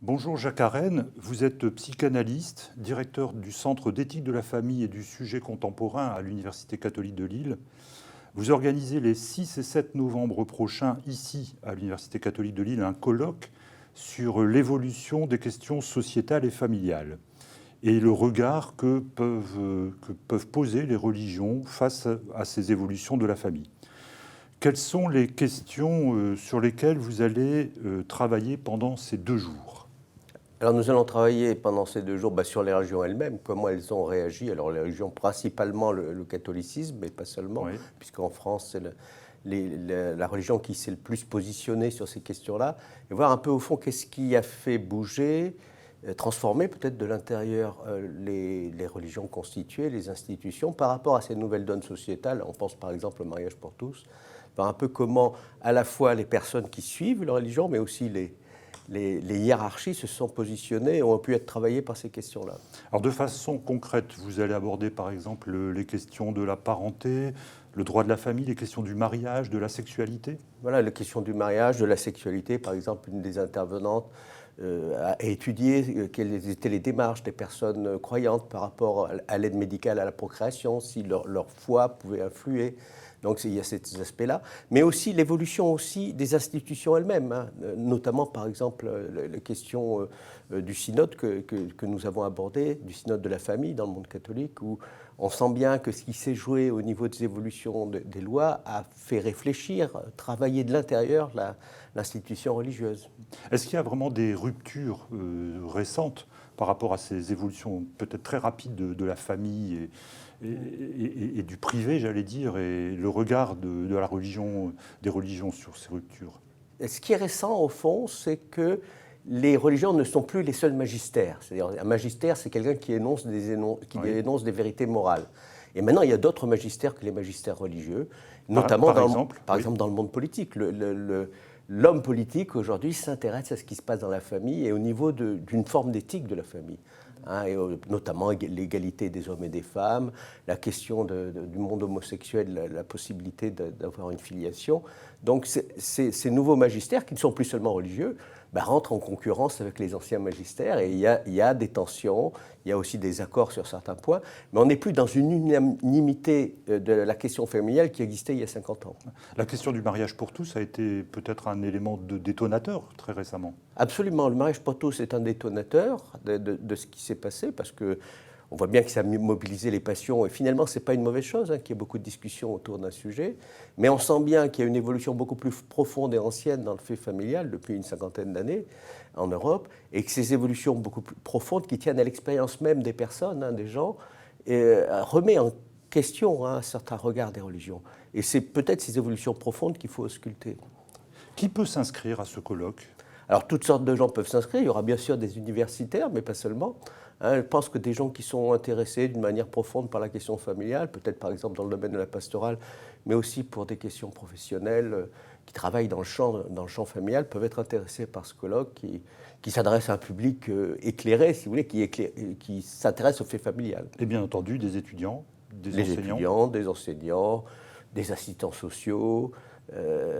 Bonjour Jacques Arène, vous êtes psychanalyste, directeur du Centre d'éthique de la famille et du sujet contemporain à l'Université catholique de Lille. Vous organisez les 6 et 7 novembre prochains, ici à l'Université catholique de Lille, un colloque sur l'évolution des questions sociétales et familiales et le regard que peuvent poser les religions face à ces évolutions de la famille. Quelles sont les questions sur lesquelles vous allez travailler pendant ces 2 jours ? Alors nous allons travailler pendant ces 2 jours sur les religions elles-mêmes, comment elles ont réagi. Alors les religions, principalement le catholicisme, mais pas seulement, oui. Puisqu'en France, c'est la religion qui s'est le plus positionnée sur ces questions-là, et voir un peu au fond qu'est-ce qui a fait bouger, transformer peut-être de l'intérieur les religions constituées, les institutions, par rapport à ces nouvelles donnes sociétales. On pense par exemple au mariage pour tous, voir un peu comment à la fois les personnes qui suivent leur religion, mais aussi les hiérarchies se sont positionnées et ont pu être travaillées par ces questions-là. Alors de façon concrète, vous allez aborder par exemple les questions de la parenté, le droit de la famille, les questions du mariage, de la sexualité ? Voilà, les questions du mariage, de la sexualité. Par exemple, une des intervenantes a étudié quelles étaient les démarches des personnes croyantes par rapport à l'aide médicale à la procréation, si leur foi pouvait influer. Donc il y a ces aspects-là, mais aussi l'évolution aussi des institutions elles-mêmes, hein, notamment par exemple la question du synode que nous avons abordé, du synode de la famille dans le monde catholique, où on sent bien que ce qui s'est joué au niveau des évolutions des lois a fait réfléchir, travailler de l'intérieur l'institution religieuse. Est-ce qu'il y a vraiment des ruptures récentes par rapport à ces évolutions peut-être très rapides de la famille et du privé, j'allais dire, et le regard de la religion, des religions sur ces ruptures? Et ce qui est récent, au fond, c'est que les religions ne sont plus les seuls magistères. C'est-à-dire, un magistère, c'est quelqu'un qui énonce des vérités morales. Et maintenant, il y a d'autres magistères que les magistères religieux, notamment par exemple dans le monde politique. L'homme politique, aujourd'hui, s'intéresse à ce qui se passe dans la famille et au niveau d'une forme d'éthique de la famille. Hein, et notamment l'égalité des hommes et des femmes, la question du monde homosexuel, la possibilité d'avoir une filiation. Donc ces nouveaux magistères, qui ne sont plus seulement religieux, rentrent en concurrence avec les anciens magistères, et il y a des tensions, il y a aussi des accords sur certains points, mais on n'est plus dans une unanimité de la question familiale qui existait il y a 50 ans. La question du mariage pour tous a été peut-être un élément de détonateur très récemment. Absolument, le mariage pour tous est un détonateur de ce qui s'est passé, parce que on voit bien que ça a mobilisé les passions, et finalement, ce n'est pas une mauvaise chose qu'il y ait beaucoup de discussions autour d'un sujet, mais on sent bien qu'il y a une évolution beaucoup plus profonde et ancienne dans le fait familial depuis une 50aine d'années en Europe, et que ces évolutions beaucoup plus profondes, qui tiennent à l'expérience même des personnes, des gens, remet en question un certain regard des religions. Et c'est peut-être ces évolutions profondes qu'il faut ausculter. Qui peut s'inscrire à ce colloque ? Alors, toutes sortes de gens peuvent s'inscrire. Il y aura bien sûr des universitaires, mais pas seulement. Je pense que des gens qui sont intéressés d'une manière profonde par la question familiale, peut-être par exemple dans le domaine de la pastorale, mais aussi pour des questions professionnelles, qui travaillent dans le champ familial, peuvent être intéressés par ce colloque qui s'adresse à un public éclairé, si vous voulez, qui s'intéresse au fait familial. Et bien entendu, des étudiants, des enseignants, des assistants sociaux.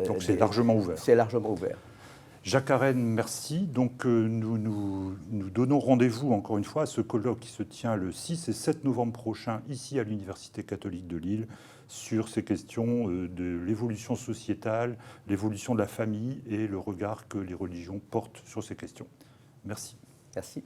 Donc c'est largement ouvert. C'est largement ouvert. Jacques Arène, merci. Donc nous donnons rendez-vous encore une fois à ce colloque qui se tient le 6 et 7 novembre prochain ici à l'Université catholique de Lille sur ces questions de l'évolution sociétale, l'évolution de la famille et le regard que les religions portent sur ces questions. Merci. Merci.